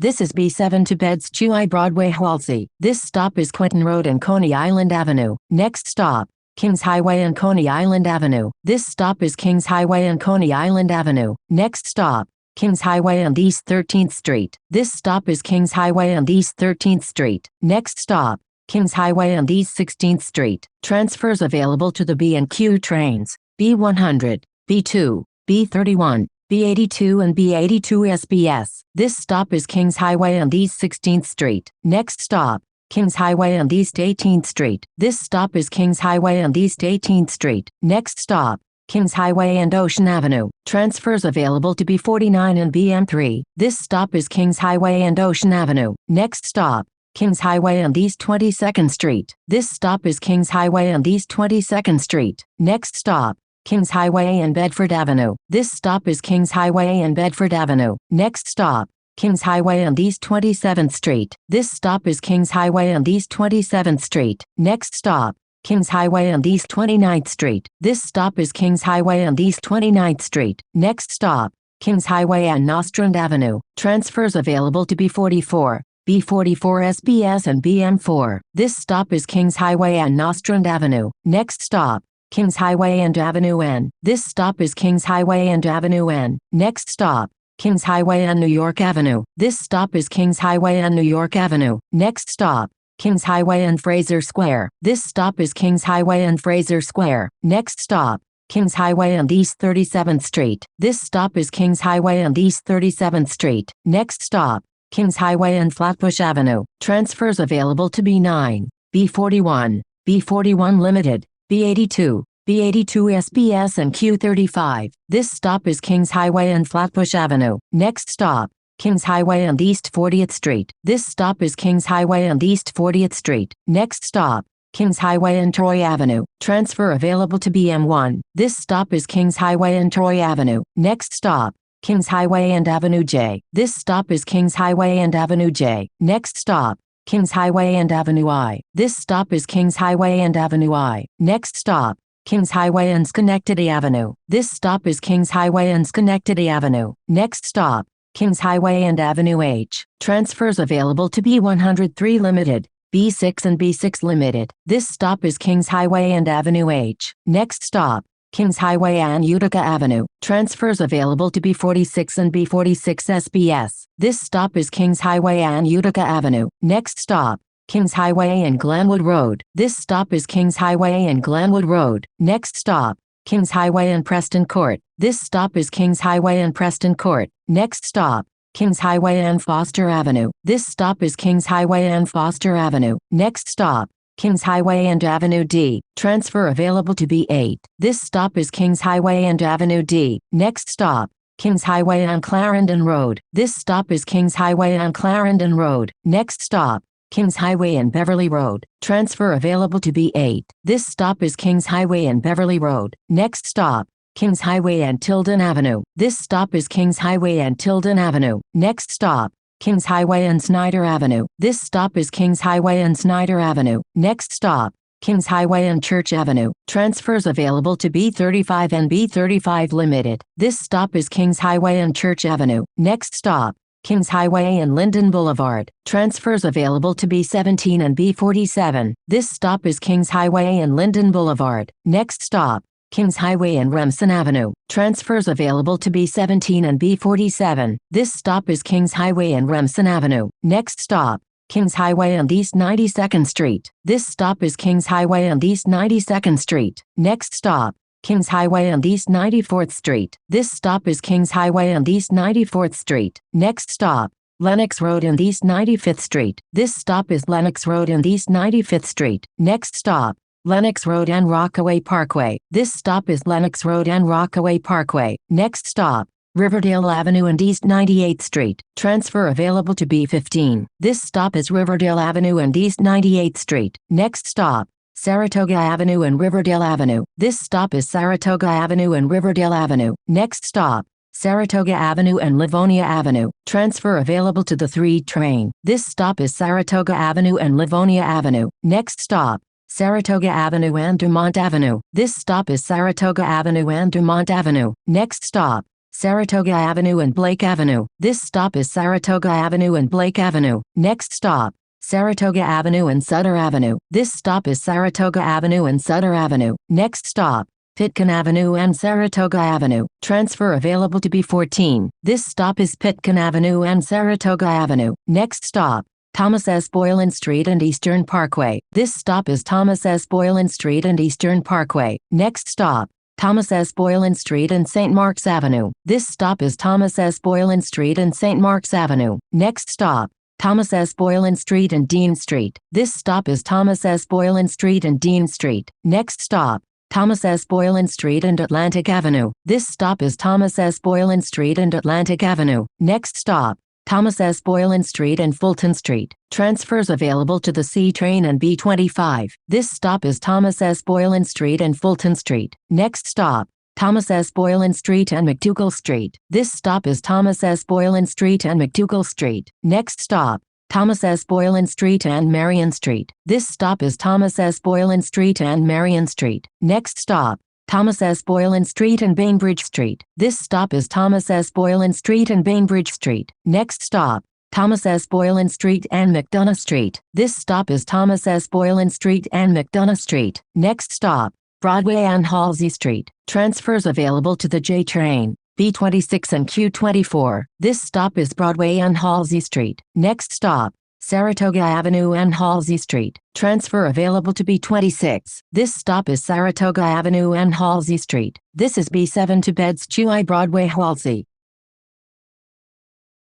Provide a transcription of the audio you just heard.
This is B7 to Bed-Stuy-Broadway Halsey. This stop is Quinton Road and Coney Island Avenue. Next stop, Kings Highway and Coney Island Avenue. This stop is Kings Highway and Coney Island Avenue. Next stop, Kings Highway and East 13th Street. This stop is Kings Highway and East 13th Street. Next stop, Kings Highway and East 16th Street. Transfers available to the B&Q trains, B100, B2, B31, B82 and B82 SBS. This stop is Kings Highway and East 16th Street. Next stop, Kings Highway and East 18th Street. This stop is Kings Highway and East 18th Street. Next stop, Kings Highway and Ocean Avenue. Transfers available to B49 and BM3. This stop is Kings Highway and Ocean Avenue. Next stop, Kings Highway and East 22nd Street. This stop is Kings Highway and East 22nd Street. Next stop, Kings Highway and Bedford Avenue. This stop is Kings Highway and Bedford Avenue. Next stop, Kings Highway and East 27th Street. This stop is Kings Highway and East 27th Street. Next stop, Kings Highway and East 29th Street. This stop is Kings Highway and East 29th Street. Next stop, Kings Highway and Nostrand Avenue. Transfers available to B44, B44 SBS and BM4. This stop is Kings Highway and Nostrand Avenue. Next stop, Kings Highway and Avenue N. This stop is Kings Highway and Avenue N. Next stop, Kings Highway and New York Avenue. This stop is Kings Highway and New York Avenue. Next stop, Kings Highway and Fraser Square. This stop is Kings Highway and Fraser Square. Next stop, Kings Highway and East 37th Street. This stop is Kings Highway and East 37th Street. Next stop, Kings Highway and Flatbush Avenue. Transfers available to B9, B41, B41 Limited, B82, B82 SBS and Q35. This stop is Kings Highway and Flatbush Avenue. Next stop, Kings Highway and East 40th Street. This stop is Kings Highway and East 40th Street. Next stop, Kings Highway and Troy Avenue. Transfer available to BM1. This stop is Kings Highway and Troy Avenue. Next stop, Kings Highway and Avenue J. This stop is Kings Highway and Avenue J. Next stop, Kings Highway and Avenue I. This stop is Kings Highway and Avenue I. Next stop, Kings Highway and Schenectady Avenue. This stop is Kings Highway and Schenectady Avenue. Next stop, Kings Highway and Avenue H. Transfers available to B103 Limited, B6 and B6 Limited. This stop is Kings Highway and Avenue H. Next stop, Kings Highway and Utica Avenue. Transfers available to B46 and B46 SBS. This stop is Kings Highway and Utica Avenue. Next stop, Kings Highway and Glenwood Road. This stop is Kings Highway and Glenwood Road. Next stop, Kings Highway and Preston Court. This stop is Kings Highway and Preston Court. Next stop, Kings Highway and Foster Avenue. This stop is Kings Highway and Foster Avenue. Next stop, Kings Highway and Avenue D. Transfer available to B8. This stop is Kings Highway and Avenue D. Next stop, Kings Highway and Clarendon Road. This stop is Kings Highway and Clarendon Road. Next stop, Kings Highway and Beverly Road. Transfer available to B8. This stop is Kings Highway and Beverly Road. Next stop, Kings Highway and Tilden Avenue. This stop is Kings Highway and Tilden Avenue. Next stop, Kings Highway and Snyder Avenue. This stop is Kings Highway and Snyder Avenue. Next stop, Kings Highway and Church Avenue. Transfers available to B35 and B35 Limited. This stop is Kings Highway and Church Avenue. Next stop, Kings Highway and Linden Boulevard. Transfers available to B17 and B47. This stop is Kings Highway and Linden Boulevard. Next stop, Kings Highway and Remsen Avenue. Transfers available to B17 and B47. This stop is Kings Highway and Remsen Avenue. Next stop, Kings Highway and East 92nd Street. This stop is Kings Highway and East 92nd Street. Next stop, Kings Highway and East 94th Street. This stop is Kings Highway and East 94th Street. Next stop, Lennox Road and East 95th Street. This stop is Lennox Road and East 95th Street. Next stop, Lennox Road and Rockaway Parkway. This stop is Lennox Road and Rockaway Parkway. Next stop, Riverdale Avenue and East 98th Street. Transfer available to B15. This stop is Riverdale Avenue and East 98th Street. Next stop, Saratoga Avenue and Riverdale Avenue. This stop is Saratoga Avenue and Riverdale Avenue. Next stop, Saratoga Avenue and Livonia Avenue. Transfer available to the 3 train. This stop is Saratoga Avenue and Livonia Avenue. Next stop, Saratoga Avenue and Dumont Avenue. This stop is Saratoga Avenue and Dumont Avenue. Next stop, Saratoga Avenue and Blake Avenue. This stop is Saratoga Avenue and Blake Avenue. Next stop, Saratoga Avenue and Sutter Avenue. This stop is Saratoga Avenue and Sutter Avenue. Next stop, Pitkin Avenue and Saratoga Avenue. Transfer available to B14. This stop is Pitkin Avenue and Saratoga Avenue. Next stop, Thomas S. Boyland Street and Eastern Parkway. This stop is Thomas S. Boyland Street and Eastern Parkway. Next stop, Thomas S. Boyland Street and St. Mark's Avenue. This stop is Thomas S. Boyland Street and St. Mark's Avenue. Next stop, Thomas S. Boyland Street and Dean Street. This stop is Thomas S. Boyland Street and Dean Street. Next stop, Thomas S. Boyland Street and Atlantic Avenue. This stop is Thomas S. Boyland Street and Atlantic Avenue. Next stop, Thomas S. Boyland Street and Fulton Street. Transfers available to the C train and B25. This stop is Thomas S. Boyland Street and Fulton Street. Next stop, Thomas S. Boyland Street and McDougal Street. This stop is Thomas S. Boyland Street and McDougal Street. Next stop, Thomas S. Boyland Street and Marion Street. This stop is Thomas S. Boyland Street and Marion Street. Next stop, Thomas S. Boyland Street and Bainbridge Street. This stop is Thomas S. Boyland Street and Bainbridge Street. Next stop, Thomas S. Boyland Street and McDonough Street. This stop is Thomas S. Boyland Street and McDonough Street. Next stop, Broadway and Halsey Street. Transfers available to the J train, B26 and Q24. This stop is Broadway and Halsey Street. Next stop, Saratoga Avenue and Halsey Street. Transfer available to B26. This stop is Saratoga Avenue and Halsey Street. This is B7 to Bed-Stuy-Broadway Halsey.